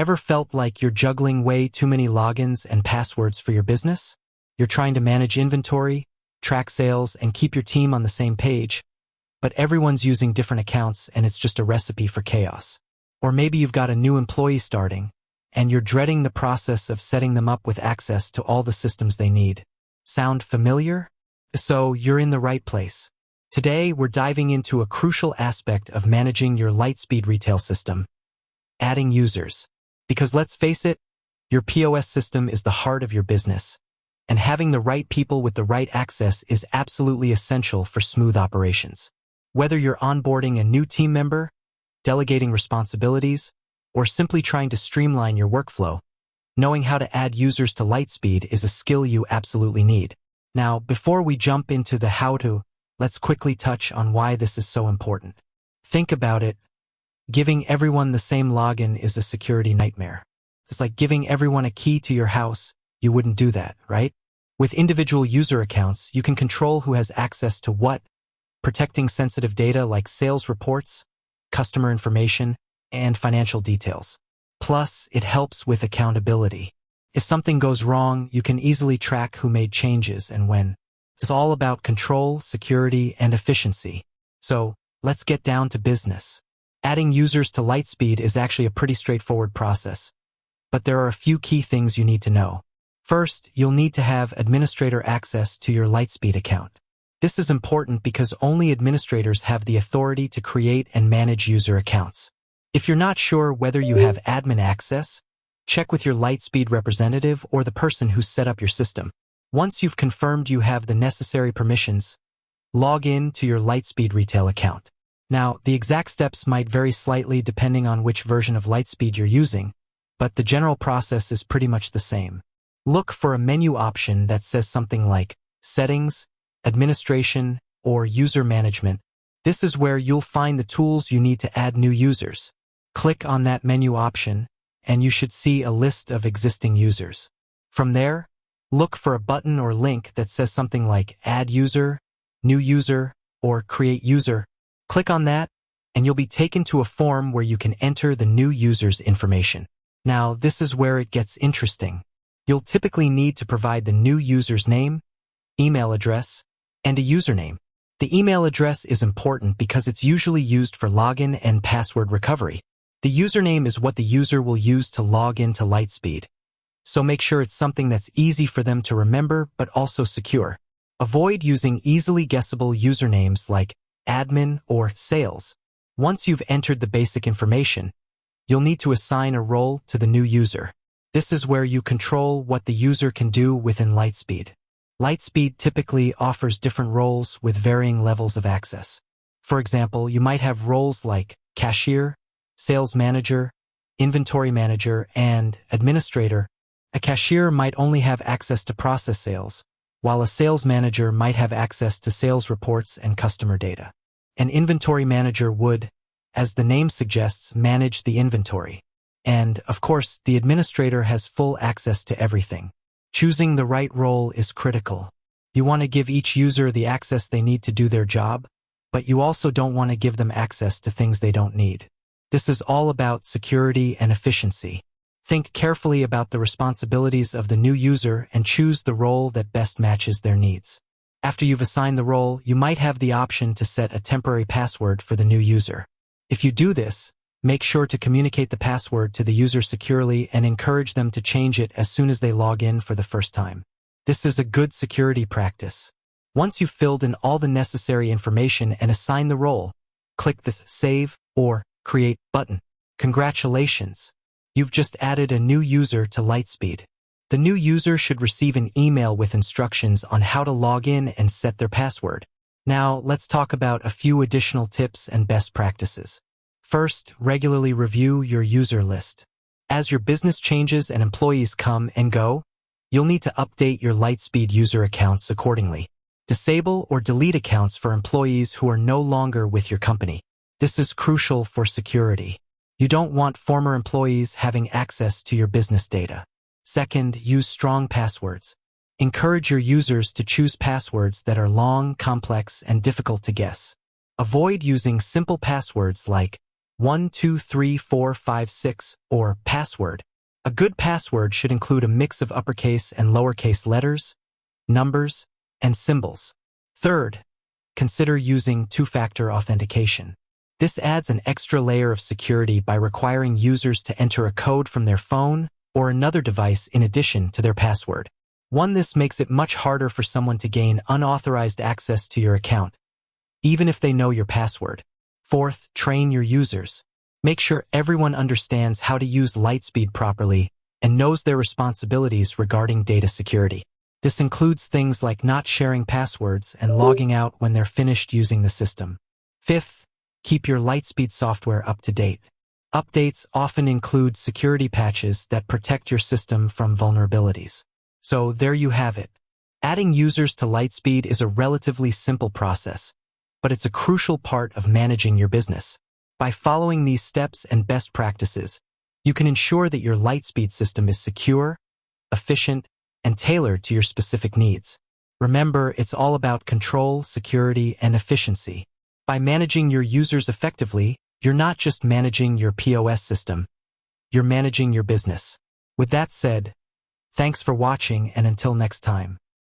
Ever felt like you're juggling way too many logins and passwords for your business? You're trying to manage inventory, track sales, and keep your team on the same page, but everyone's using different accounts and it's just a recipe for chaos. Or maybe you've got a new employee starting, and you're dreading the process of setting them up with access to all the systems they need. Sound familiar? So you're in the right place. Today, we're diving into a crucial aspect of managing your Lightspeed retail system: adding users. Because let's face it, your POS system is the heart of your business, and having the right people with the right access is absolutely essential for smooth operations. Whether you're onboarding a new team member, delegating responsibilities, or simply trying to streamline your workflow, knowing how to add users to Lightspeed is a skill you absolutely need. Now, before we jump into the how-to, let's quickly touch on why this is so important. Think about it. Giving everyone the same login is a security nightmare. It's like giving everyone a key to your house. You wouldn't do that, right? With individual user accounts, you can control who has access to what, protecting sensitive data like sales reports, customer information, and financial details. Plus, it helps with accountability. If something goes wrong, you can easily track who made changes and when. It's all about control, security, and efficiency. So, let's get down to business. Adding users to Lightspeed is actually a pretty straightforward process, but there are a few key things you need to know. First, you'll need to have administrator access to your Lightspeed account. This is important because only administrators have the authority to create and manage user accounts. If you're not sure whether you have admin access, check with your Lightspeed representative or the person who set up your system. Once you've confirmed you have the necessary permissions, log in to your Lightspeed retail account. Now, the exact steps might vary slightly depending on which version of Lightspeed you're using, but the general process is pretty much the same. Look for a menu option that says something like Settings, Administration, or User Management. This is where you'll find the tools you need to add new users. Click on that menu option, and you should see a list of existing users. From there, look for a button or link that says something like Add User, New User, or Create User. Click on that, and you'll be taken to a form where you can enter the new user's information. Now, this is where it gets interesting. You'll typically need to provide the new user's name, email address, and a username. The email address is important because it's usually used for login and password recovery. The username is what the user will use to log into Lightspeed. So make sure it's something that's easy for them to remember but also secure. Avoid using easily guessable usernames like admin or sales. Once you've entered the basic information, you'll need to assign a role to the new user. This is where you control what the user can do within Lightspeed. Lightspeed typically offers different roles with varying levels of access. For example, you might have roles like cashier, sales manager, inventory manager, and administrator. A cashier might only have access to process sales, while a sales manager might have access to sales reports and customer data. An inventory manager would, as the name suggests, manage the inventory. And, of course, the administrator has full access to everything. Choosing the right role is critical. You want to give each user the access they need to do their job, but you also don't want to give them access to things they don't need. This is all about security and efficiency. Think carefully about the responsibilities of the new user and choose the role that best matches their needs. After you've assigned the role, you might have the option to set a temporary password for the new user. If you do this, make sure to communicate the password to the user securely and encourage them to change it as soon as they log in for the first time. This is a good security practice. Once you've filled in all the necessary information and assigned the role, click the Save or Create button. Congratulations! You've just added a new user to Lightspeed. The new user should receive an email with instructions on how to log in and set their password. Now, let's talk about a few additional tips and best practices. First, regularly review your user list. As your business changes and employees come and go, you'll need to update your Lightspeed user accounts accordingly. Disable or delete accounts for employees who are no longer with your company. This is crucial for security. You don't want former employees having access to your business data. Second, use strong passwords. Encourage your users to choose passwords that are long, complex, and difficult to guess. Avoid using simple passwords like 123456 or password. A good password should include a mix of uppercase and lowercase letters, numbers, and symbols. Third, consider using two-factor authentication. This adds an extra layer of security by requiring users to enter a code from their phone or another device in addition to their password. This makes it much harder for someone to gain unauthorized access to your account, even if they know your password. Fourth, train your users. Make sure everyone understands how to use Lightspeed properly and knows their responsibilities regarding data security. This includes things like not sharing passwords and logging out when they're finished using the system. Fifth, keep your Lightspeed software up to date. Updates often include security patches that protect your system from vulnerabilities. So there you have it. Adding users to Lightspeed is a relatively simple process, but it's a crucial part of managing your business. By following these steps and best practices, you can ensure that your Lightspeed system is secure, efficient, and tailored to your specific needs. Remember, it's all about control, security, and efficiency. By managing your users effectively, you're not just managing your POS system, you're managing your business. With that said, thanks for watching, and until next time.